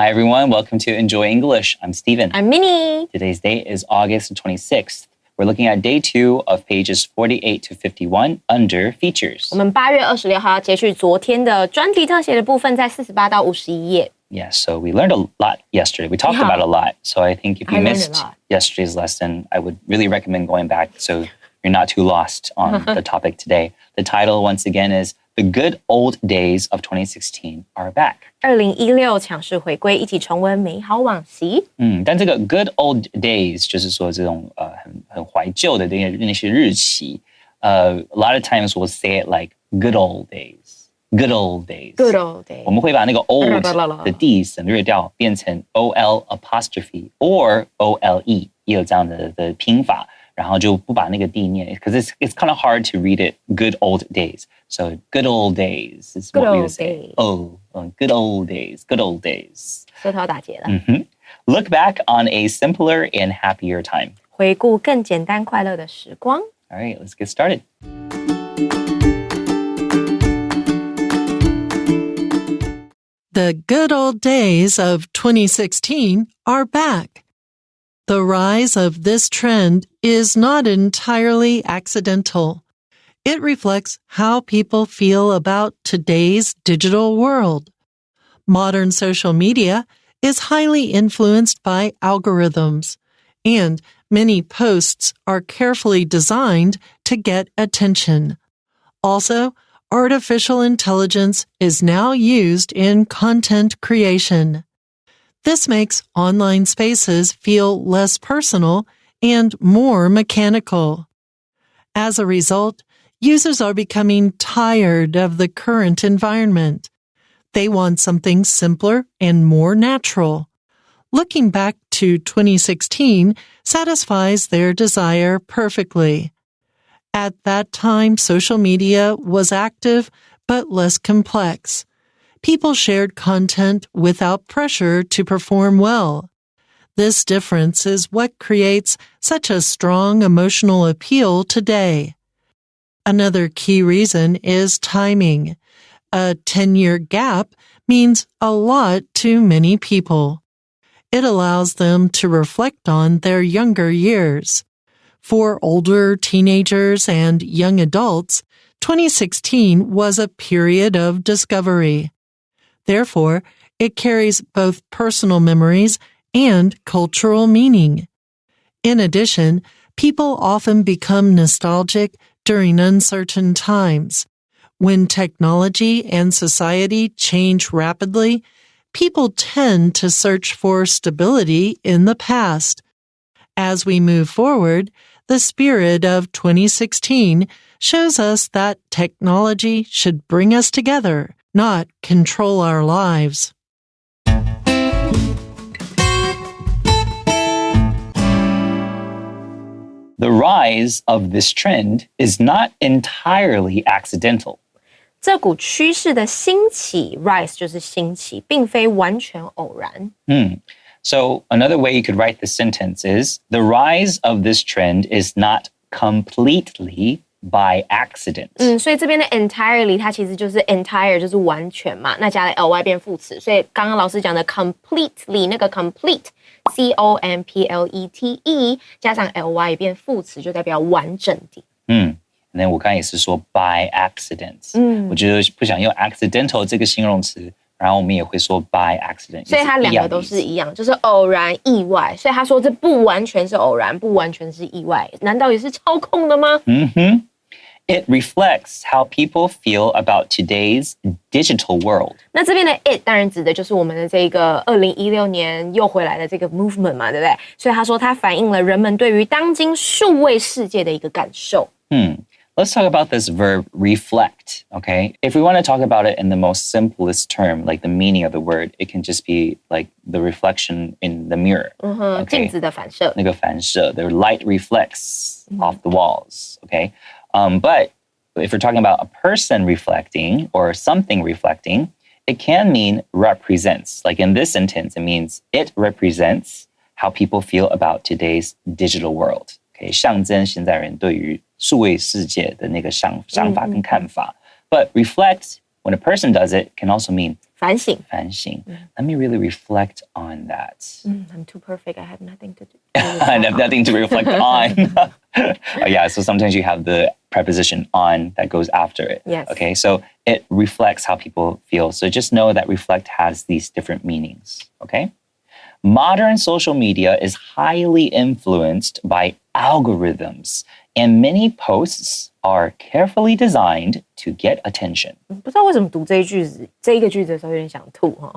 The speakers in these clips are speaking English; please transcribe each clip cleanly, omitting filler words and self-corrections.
Hi, everyone. Welcome to Enjoy English. I'm Stephen. I'm Minnie. Today's date is August 26th. We're looking at day 2 of pages 48 to 51 under features. 我们8月26号要接续昨天的专题特写的部分，在48到51页。Yeah, so we learned a lot yesterday. We talked about a lot. So I think if you missed yesterday's lesson, I would really recommend going back so you're not too lost on the topic today. The title, once again, is The Good Old Days of 2016 Are Back. 2016强势回归，一起重温美好往昔。但这个 good old days 就是说这种很怀旧的那些日期。A lot of times we'll say it like good old days. Good old days. Good old days. 我们会把那个 old 的 d 省略掉，变成 ol apostrophe or ole， 也有这样的拼法。然后就不把那个 d 念 because it's kind of hard to read it. Good old days. So good old days is what we would say. Good old days. Good old days. 舌头打结了。Look back on a simpler and happier time. 回顾更简单快乐的时光。All right, let's get started. The good old days of 2016 are back. The rise of this trend is not entirely accidental. It reflects how people feel about today's digital world. Modern social media is highly influenced by algorithms, and many posts are carefully designed to get attention. Also, artificial intelligence is now used in content creation. This makes online spaces feel less personal and more mechanical. As a result, users are becoming tired of the current environment. They want something simpler and more natural. Looking back to 2016 satisfies their desire perfectly. At that time, social media was active but less complex. People shared content without pressure to perform well. This difference is what creates such a strong emotional appeal today. Another key reason is timing. A 10-year gap means a lot to many people. It allows them to reflect on their younger years. For older teenagers and young adults, 2016 was a period of discovery. Therefore, it carries both personal memories and cultural meaning. In addition, people often become nostalgic during uncertain times. When technology and society change rapidly, people tend to search for stability in the past. As we move forward, the spirit of 2016 shows us that technology should bring us together, not control our lives. The rise of this trend is not entirely accidental. 这股趋势的兴起 rise 就是兴起，并非完全偶然。So another way you could write the sentence is, the rise of this trend is not completely by accident. 所以这边的 entirely 它其实就是 entire 就是完全嘛，那加了 ly 变副词，所以刚刚老师讲的 completely 那个 complete complete 加上 ly 变副词，就代表完整的。那我刚才也是说 by accident。我觉得不想用 accidental 这个形容词，然后我们也会说 by accident。所以它两个都是一样，就是偶然意外。所以他说这不完全是偶然，不完全是意外，难道也是操控的吗？It reflects how people feel about today's digital world. 那这边的 it 当然指的就是我们的这个2016年又回来的这个 movement 嘛，对不对？所以他说它反映了人们对于当今数位世界的一个感受。Let's talk about this verb reflect, okay? If we want to talk about it in the most simplest term, like the meaning of the word, it can just be like the reflection in the mirror. 镜子的反射。那个反射, the light reflects off the walls, okay? But if we're talking about a person reflecting or something reflecting, it can mean represents. Like in this sentence, it means it represents how people feel about today's digital world. Okay, 象征现在人对于数位世界的那个想法跟看法。But reflect, when a person does it, can also mean 反省。反省. Let me really reflect on that. I'm too perfect. I have nothing to do. I have nothing to reflect on. Yeah, so sometimes you have the preposition on that goes after it. Yes. Okay, so it reflects how people feel. So just know that reflect has these different meanings. Okay? Modern social media is highly influenced by algorithms, and many posts are carefully designed to get attention. 不知道为什么读这一个句子的时候有点想吐哈。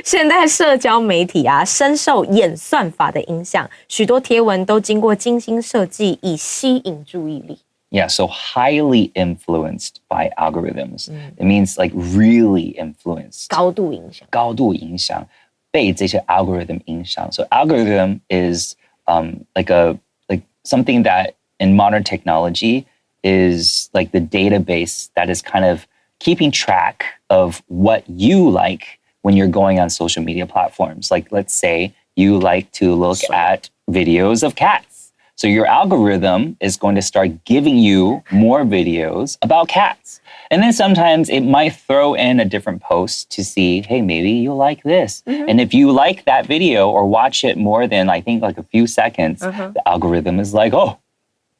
现代社交媒体啊，深受演算法的影响，许多贴文都经过精心设计，以吸引注意力。Yeah, so highly influenced by algorithms. It means like really influenced. 高度影响。高度影响，被这些 algorithm 影响. So algorithm is like something that in modern technology is like the database that is kind of keeping track of what you like when you're going on social media platforms. Like let's say you like to look at videos of cats. So your algorithm is going to start giving you more videos about cats. And then sometimes it might throw in a different post to see, hey, maybe you'll like this. And if you like that video or watch it more than I think like a few seconds, the algorithm is like, oh,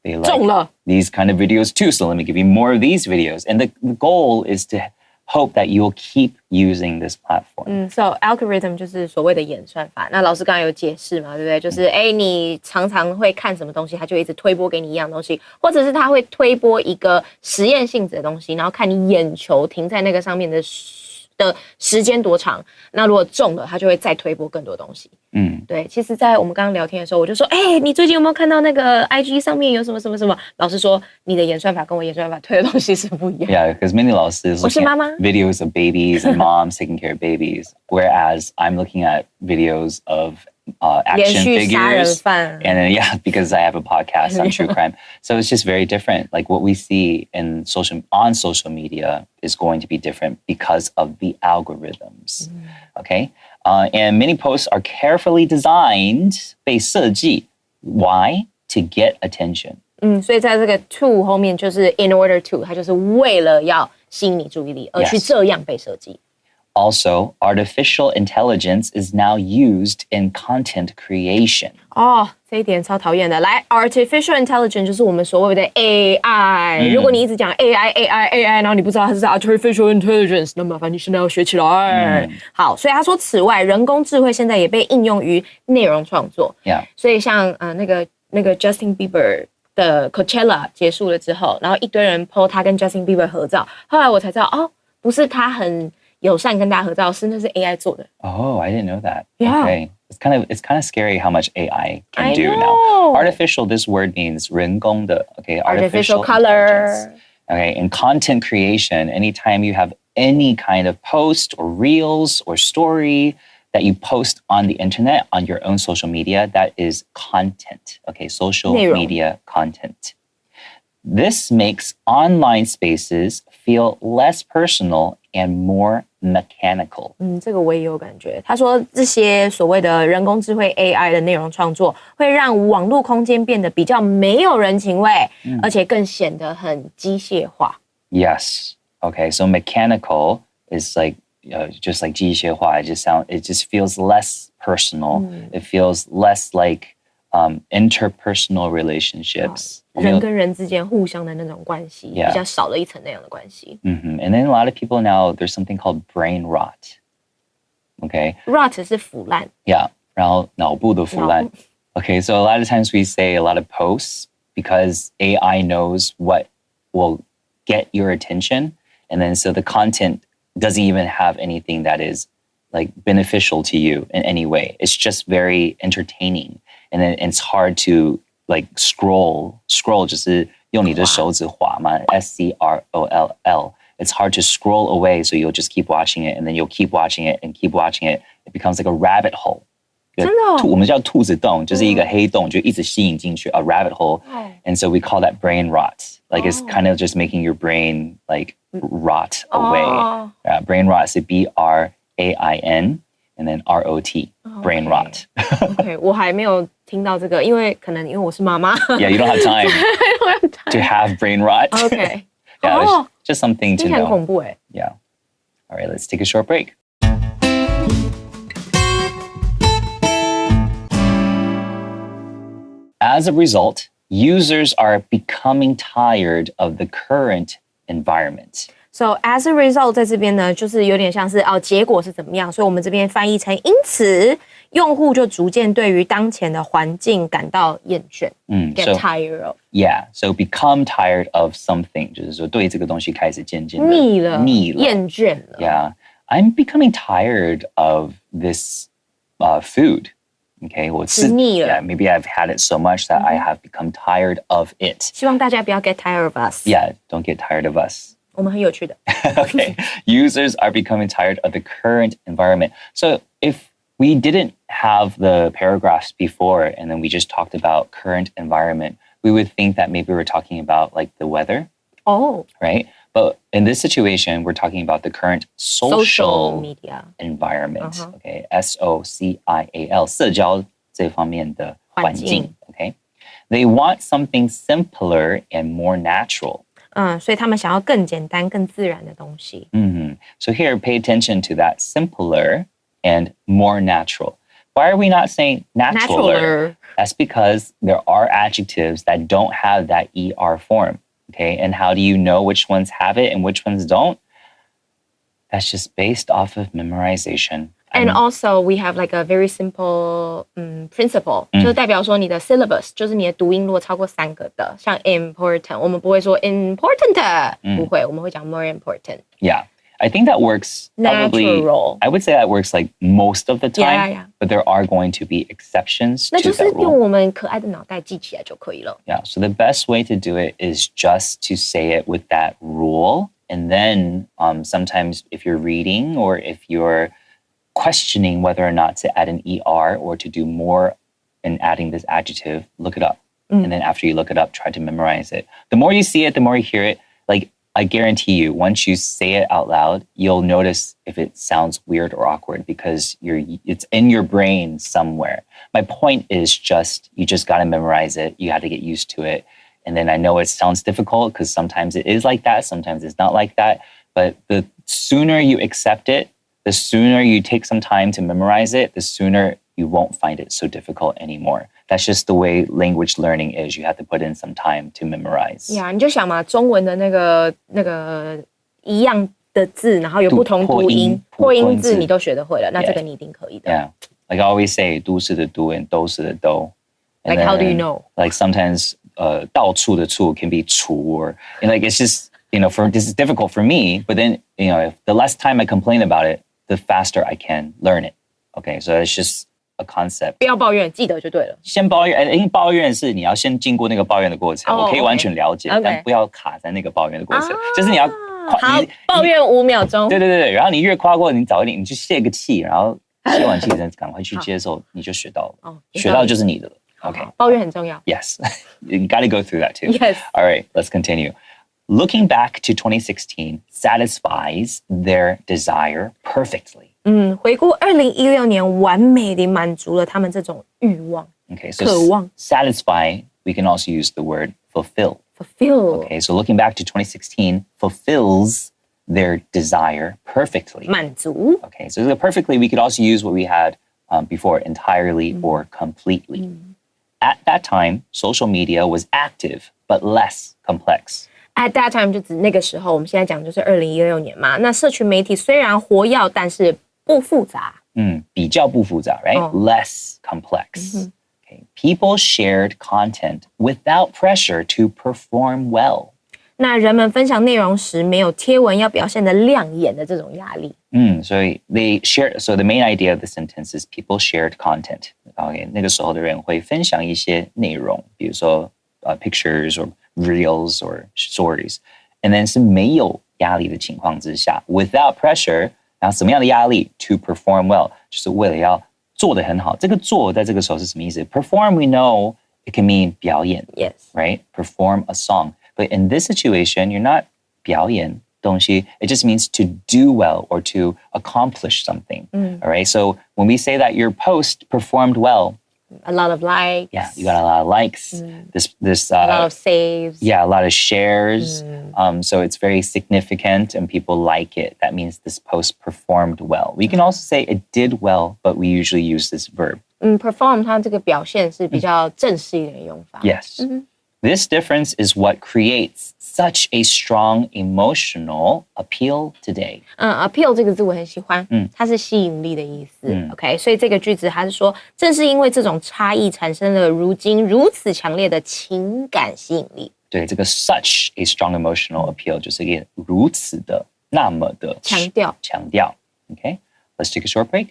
they like these kind of videos too. So let me give you more of these videos. And the goal is to hope that you'll keep using this platform. So algorithm 就是所谓的演算法。那老师刚才有解释嘛，对不对？就是你常常会看什么东西，它就一直推播给你一样东西，或者是它会推播一个实验性质的东西，然后看你眼球停在那个上面的时间多长。那如果中了，它就会再推播更多东西。对。其实，在我们刚刚聊天的时候，我就说，你最近有没有看到那个 IG 上面有什么什么什么？老师说，你的演算法跟我演算法推的东西是不一样。Yeah, because many 老师 is looking at videos of babies and moms taking care of babies, whereas I'm looking at videos of action figures. And then, yeah, because I have a podcast on true crime. So it's just very different. Like what we see on social media is going to be different because of the algorithms. Okay? And many posts are carefully designed, 被设计. Why? To get attention. 所以在这个 to 后面就是 in order to, 它就是为了要吸引你注意力而去这样被设计。Also, artificial intelligence is now used in content creation. 这一点超讨厌的。来 ，artificial intelligence 就是我们所谓的 AI。如果你一直讲 AI， 然后你不知道它是 artificial intelligence， 那麻烦你现在要学起来。好，所以他说，此外，人工智慧现在也被应用于内容创作。Yeah. 所以像那个 Justin Bieber 的 Coachella 结束了之后，然后一堆人 po 他跟 Justin Bieber 合照，后来我才知道，不是他很友善跟大家合照，是那是 AI 做的。Oh, I didn't know that. Yeah. Okay. It's kind of scary how much AI can do now. Artificial, this word means 人工的, okay? Artificial color. Okay, in content creation, anytime you have any kind of post or reels or story that you post on the internet, on your own social media, that is content, okay? Social media content. This makes online spaces feel less personal and more mechanical. 这个我也有感觉。他说这些所谓的人工智慧 AI 的内容创作，会让网络空间变得比较没有人情味，而且更显得很机械化。Yes. Okay. So mechanical is like just like 机械化. It just feels less personal. It feels less like interpersonal relationships. 人跟人之间互相的那种关系，比较少了一层那样的关系。And then a lot of people now, there's something called brain rot. Okay. Rot 是腐烂。Yeah. 然后脑部的腐烂。Okay. So a lot of times we say a lot of posts because AI knows what will get your attention. And then so the content doesn't even have anything that is like beneficial to you in any way. It's just very entertaining. And then it's hard to like scroll 就是用你的手指滑嘛 SCROLL. It's hard to scroll away, so you'll just keep watching it, and then you'll keep watching it and keep watching it. It becomes like a rabbit hole. 真的我们叫兔子洞，就是一个黑洞，就一直吸引进去 a rabbit hole. And so we call that brain rot. Like it's kind of just making your brain like rot away. Brain rot is BRAIN and then ROT. Brain rot. Okay, 我还没有听到这个，因为我是妈妈。Yeah, you don't have time to have brain rot. Okay. Yeah, it's just something to know. 听起来很恐怖。Yeah. All right, let's take a short break. As a result, users are becoming tired of the current environment. So as a result， 在这边呢，就是有点像是结果是怎么样，所以我们这边翻译成因此，用户就逐渐对于当前的环境感到厌倦。Get tired of. Yeah, so become tired of something， 就是说对这个东西开始渐渐的腻了，厌倦了。Yeah, I'm becoming tired of this food. Okay, 我吃腻了。Yeah, maybe I've had it so much that I have become tired of it. 希望大家不要 get tired of us. Yeah, don't get tired of us. 我们很有趣的。Okay, users are becoming tired of the current environment. So if we didn't have the paragraphs before and then we just talked about current environment, we would think that maybe we're talking about like the weather. Oh. Right? But in this situation, we're talking about the current social media environment. Okay, SOCIAL, 社交这方面的环境。Okay, they want something simpler and more natural. 所以他们想要更简单、更自然的东西。So here, pay attention to that simpler and more natural. Why are we not saying naturaler? That's because there are adjectives that don't have that ER form. Okay, and how do you know which ones have it and which ones don't? That's just based off of memorization. And also, we have like a very simple principle， 就是代表说你的 syllabus， 就是你的读音如果超过3个的，像 important， 我们不会说 important， 不会，我们会讲 more important. Yeah, I think that works probably, natural. I would say that works like most of the time, yeah. but there are going to be exceptions to that rule. 那就是用我们可爱的脑袋记起来就可以了。Yeah, so the best way to do it is just to say it with that rule. And then sometimes if you're reading or if you're questioning whether or not to add an ER or to do more in adding this adjective, look it up. And then after you look it up, try to memorize it. The more you see it, the more you hear it, like I guarantee you, once you say it out loud, you'll notice if it sounds weird or awkward because it's in your brain somewhere. My point is you just got to memorize it. You have to get used to it. And then I know it sounds difficult because sometimes it is like that, sometimes it's not like that. But the sooner you accept it, the sooner you take some time to memorize it, the sooner you won't find it so difficult anymore. That's just the way language learning is. You have to put in some time to memorize. Yeah, 你就想嘛，中文的那个一样的字，然后有不同读音，破音字你都学得会了，那这个你一定可以的。Yeah, like I always say, 都市的都 and 都市的都。Like how do you know? Like sometimes 到处的处 can be 处 or like it's just, this is difficult for me, but then, if the less time I complain about it, the faster I can learn it. Okay, so it's just a concept. 不要抱怨，记得就对了。先抱怨，因为抱怨是你要先经过那个抱怨的过程，我可以完全了解，但不要卡在那个抱怨的过程，就是你要好抱怨5秒钟。对，然后你越跨过，你早一点，你去泄个气，然后泄完气再赶快去接受，你就学到了，学到就是你的了。Okay. 抱怨很重要。Yes, you got to go through that too. Yes. All right, let's continue. Looking back to 2016 satisfies their desire perfectly. 回顾2016年，完美地满足了他们这种欲望。Okay, so 渴望 satisfy, we can also use the word fulfill. Fulfill. Okay, so looking back to 2016 fulfills their desire perfectly. 满足。Okay, so the perfectly, we could also use what we had before, entirely or completely. At that time, social media was active, but less complex. At that time 就指那个时候，我们现在讲就是2016年嘛。那社群媒体虽然活跃，但是不复杂。比较不复杂, right? Less complex. Okay. People shared content without pressure to perform well. 那人们分享内容时，没有贴文要表现得亮眼的这种压力。So they shared. So the main idea of the sentence is people shared content. Okay, 那个时候的人会分享一些内容，比如说pictures or reels or stories. And then 是没有压力的情况之下 without pressure. 然后什么样的压力 to perform well 就是为了要做得很好。这个做在这个时候是什么意思 ？Perform we know it can mean 表演 ，yes, right? Perform a song. But in this situation, you're not 表演东西. It just means to do well or to accomplish something. All right. So when we say that your post performed well, A lot of likes. Yeah, you got a lot of likes. This A lot of saves. yeah, a lot of shares. So it's very significant and people like it. That means this post performed well. We can also say it did well, but we usually use this verb. Perform 它这个表现是比较正式一点的用法。 Yes. This difference is what creates such a strong emotional appeal today. Appeal 这个字我很喜欢，它是吸引力的意思。OK， 所以这个句子它是说，正是因为这种差异产生了如今如此强烈的情感吸引力。对，这个 such a strong emotional appeal 就是一个如此的、那么的强调。Okay, let's take a short break.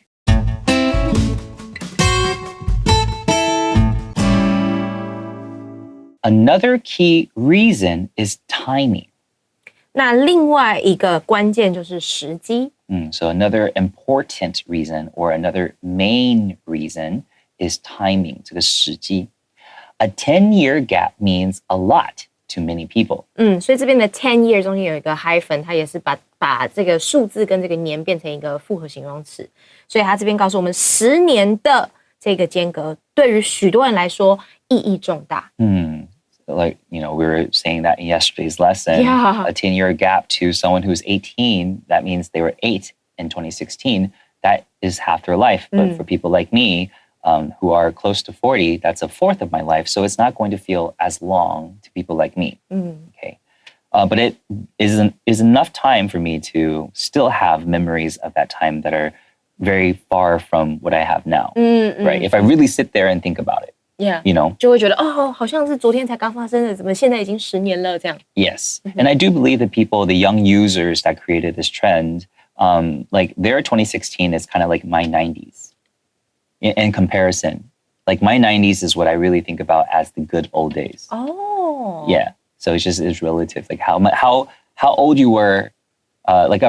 Another key reason is timing. 那另外一个关键就是时机。So another important reason or another main reason is timing. 这个时机。A 10-year gap means a lot to many people. 所以这边的 10 year 中间有一个 hyphen， 它也是把这个数字跟这个年变成一个复合形容词。所以它这边告诉我们，10年的这个间隔对于许多人来说意义重大。Like, we were saying that in yesterday's lesson, a 10-year gap to someone who's 18, that means they were 8 in 2016. That is half their life. But for people like me, who are close to 40, that's a fourth of my life. So it's not going to feel as long to people like me. Okay. But it is enough time for me to still have memories of that time that are very far from what I have now. Right? If I really sit there and think about it. Yeah. 就会觉得好像是昨天才刚发生的，怎么现在已经10年了这样。Yes. And I do believe that people, the young users that created this trend, like their 2016 is kind of like my 90s in comparison. Like my 90s is what I really think about as the good old days. Oh. Yeah. So it's relative. Like how old you were, like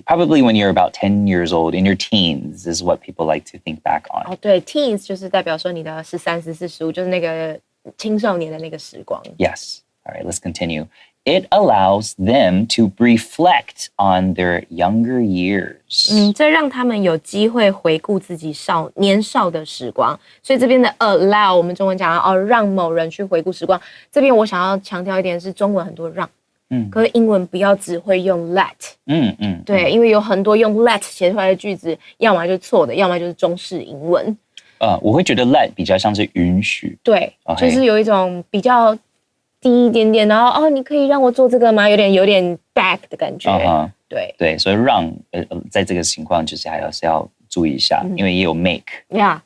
probably when you're about 10 years old, in your teens is what people like to think back on. 对 ，teens 就是代表说你的13、14、15，就是那个青少年的那个时光。Yes. All right, let's continue. It allows them to reflect on their younger years. 这让他们有机会回顾自己年少的时光。所以这边的 allow， 我们中文讲让某人去回顾时光。这边我想要强调一点是，中文很多让。可是英文不要只会用 let， 对，因为有很多用 let 写出来的句子，要么就是错的，要么就是中式英文。我会觉得 let 比较像是允许，对，就是有一种比较低一点点，然后你可以让我做这个吗？有点 back 的感觉。对，所以让在这个情况就是还是要注意一下，因为也有 make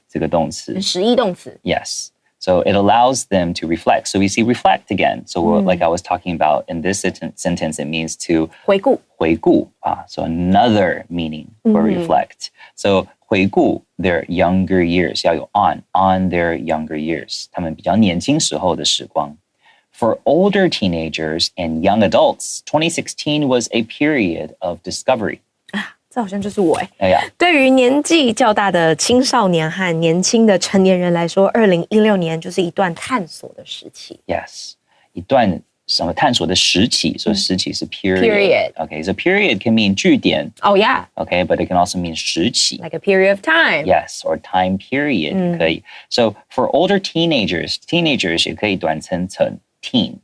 这个动词，实义动词。Yes. So it allows them to reflect. So we see reflect again. So like I was talking about in this sentence, it means to 回顾。So another meaning for reflect. So 回顾 their younger years, 要有 on their younger years. 他们比较年轻时候的时光。For older teenagers and young adults, 2016 was a period of discovery. 这好像就是我呀。对于年纪较大的青少年和年轻的成年人来说，2016年就是一段探索的时期。Yes， 一段什么探索的时期？所以时期是 period. Okay, so period can mean 句点。Yeah. Okay, but it can also mean 时期。Like a period of time. Yes, or time period 可以。So for older teenagers 也可以短称成 teens.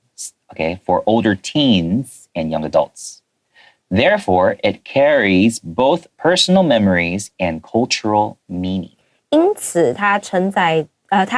Okay, for older teens and young adults. Therefore, it carries both personal memories and cultural meaning. 因此，它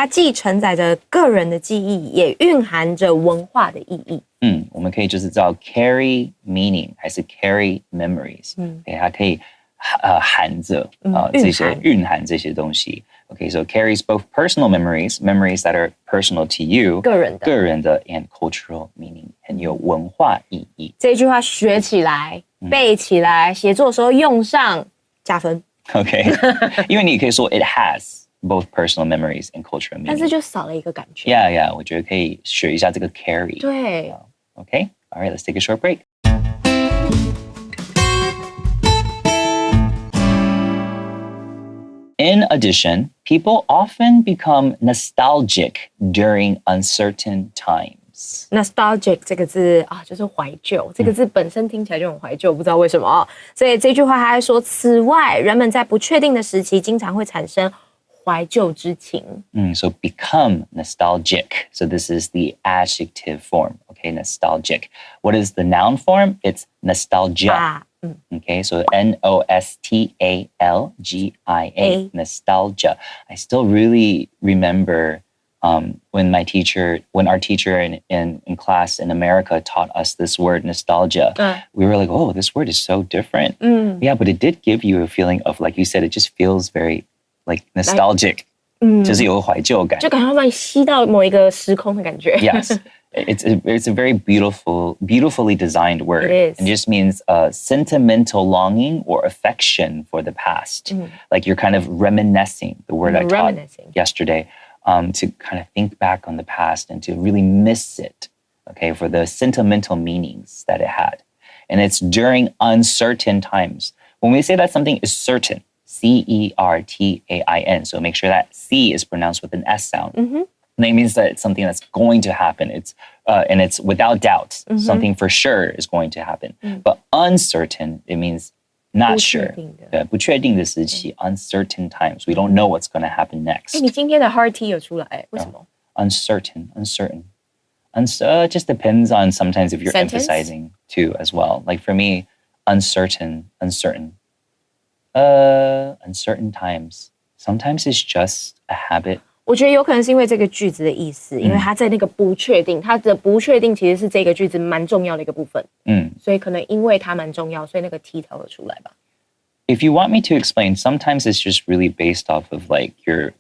既承载着个人的记忆，也蕴含着文化的意义。我们可以就是叫 carry meaning 还是 carry memories。它可以含着这些蕴含这些东西。Okay, so it carries both personal memories that are personal to you, 个人的 and cultural meaning 很有文化意义。这句话学起来、背起来，写作的时候用上加分。Okay, 因为你可以说 it has both personal memories and cultural meaning. 但是就少了一个感觉。Yeah, 我觉得可以学一下这个 carry. 对。Okay, all right, let's take a short break. In addition, people often become nostalgic during uncertain times. Nostalgic 这个字就是怀旧，这个字本身听起来就很怀旧，不知道为什么。所以这句话还说，此外，人们在不确定的时期经常会产生怀旧之情。So become nostalgic. So this is the adjective form. Okay, nostalgic. What is the noun form? It's nostalgia. Okay, so Nostalgia, nostalgia. I still really remember when our teacher in class in America taught us this word nostalgia. We were like, oh, this word is so different. Yeah, but it did give you a feeling of, like you said, it just feels very like nostalgic. 就是有怀旧感。就感觉把你吸到某一个时空的感觉。Yes. It's a very beautifully designed word. It is. It just means sentimental longing or affection for the past. Like you're kind of reminiscing, the word I taught yesterday, to kind of think back on the past and to really miss it, okay, for the sentimental meanings that it had. And it's during uncertain times. When we say that something is certain, C-E-R-T-A-I-N, so make sure that C is pronounced with an S sound. And that means that it's something that's going to happen. And it's without doubt. Something for sure is going to happen. But uncertain, it means not sure. 不确定的时期 uncertain times. We don't know what's going to happen next. 你今天的 hard T 有出来，为什么？Uncertain. It just depends on sometimes if you're emphasizing too as well. Like for me, uncertain. Uncertain times. Sometimes it's just a habit. 我觉得有可能是因为这个句子的意思，因为它在那个不确定，它的不确定其实是这个句子蛮重要的一个部分。所以可能因为它蛮重要，所以那个 T 才会出来吧。If you want me to explain, sometimes it's just really based off of like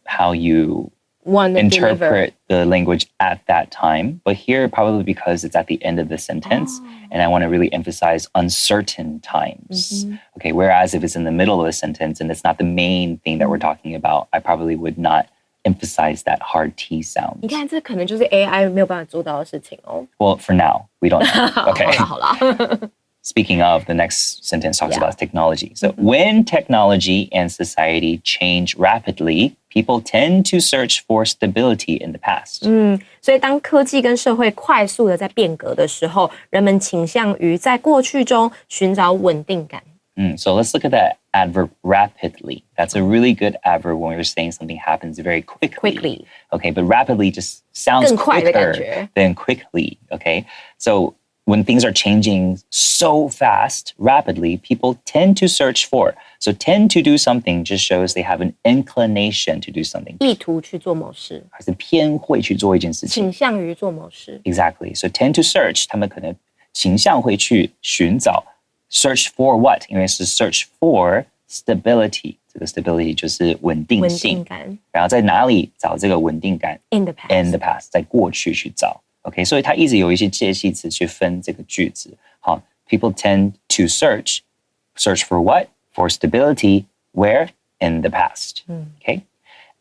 how you interpret the language at that time. But here, probably because it's at the end of the sentence, and I want to really emphasize uncertain times. Okay, whereas if it's in the middle of the sentence and it's not the main thing that we're talking about, I probably would not emphasize that hard T sound. 你看，这可能就是 AI 没有办法做到的事情哦。Well, for now, we don't know. Okay. 好啦。Speaking of, the next sentence talks about technology. So when technology and society change rapidly, people tend to search for stability in the past. 所以当科技跟社会快速的在变革的时候，人们倾向于在过去中寻找稳定感。So let's look at that adverb rapidly. That's a really good adverb when we're saying something happens very quickly. Okay, but rapidly just sounds quicker than quickly. Okay, so when things are changing so fast, rapidly, people tend to search for. So tend to do something just shows they have an inclination to do something. 意图去做某事，还是偏会去做一件事情。倾向于做某事。Exactly. So tend to search. 他们可能倾向会去寻找。Search for what? 因为是 search for stability. 这个 stability 就是稳定性。然后在哪里找这个稳定感 ？In the past. 在过去去找。OK， 所以它一直有一些介系词去分这个句子。好 ，People tend to search for what? For stability. Where? In the past. Okay.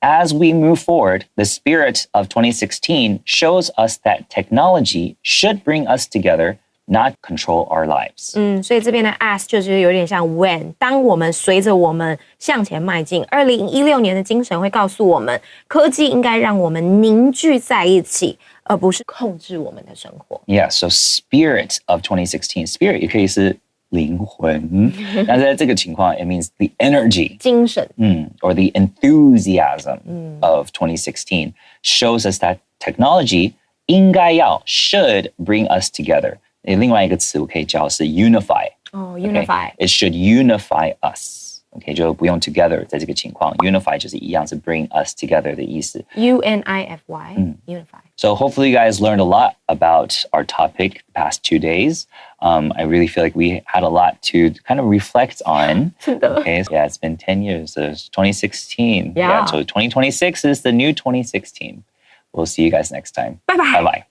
As we move forward, the spirit of 2016 shows us that technology should bring us together, not control our lives. 所以这边的 as 就是有点像 when。当我们随着我们向前迈进，2016年的精神会告诉我们，科技应该让我们凝聚在一起，而不是控制我们的生活。Yeah, so spirit of 2016. Spirit 也可以是灵魂。那在这个情况 it means the energy. 精神。Or the enthusiasm of 2016 shows us that technology 应该要 should bring us together. 另外一个词我可以叫是 unify. Unify. It should unify us. Okay, 就不用 together 在这个情况 unify 就是一样是 bring us together 的意思。UNIFY. Unify. So hopefully you guys learned a lot about our topic the past 2 days. I really feel like we had a lot to kind of reflect on. Okay, so yeah, it's been 10 years. So it's 2016. Yeah. So 2026 is the new 2016. We'll see you guys next time. Bye-bye. Bye-bye.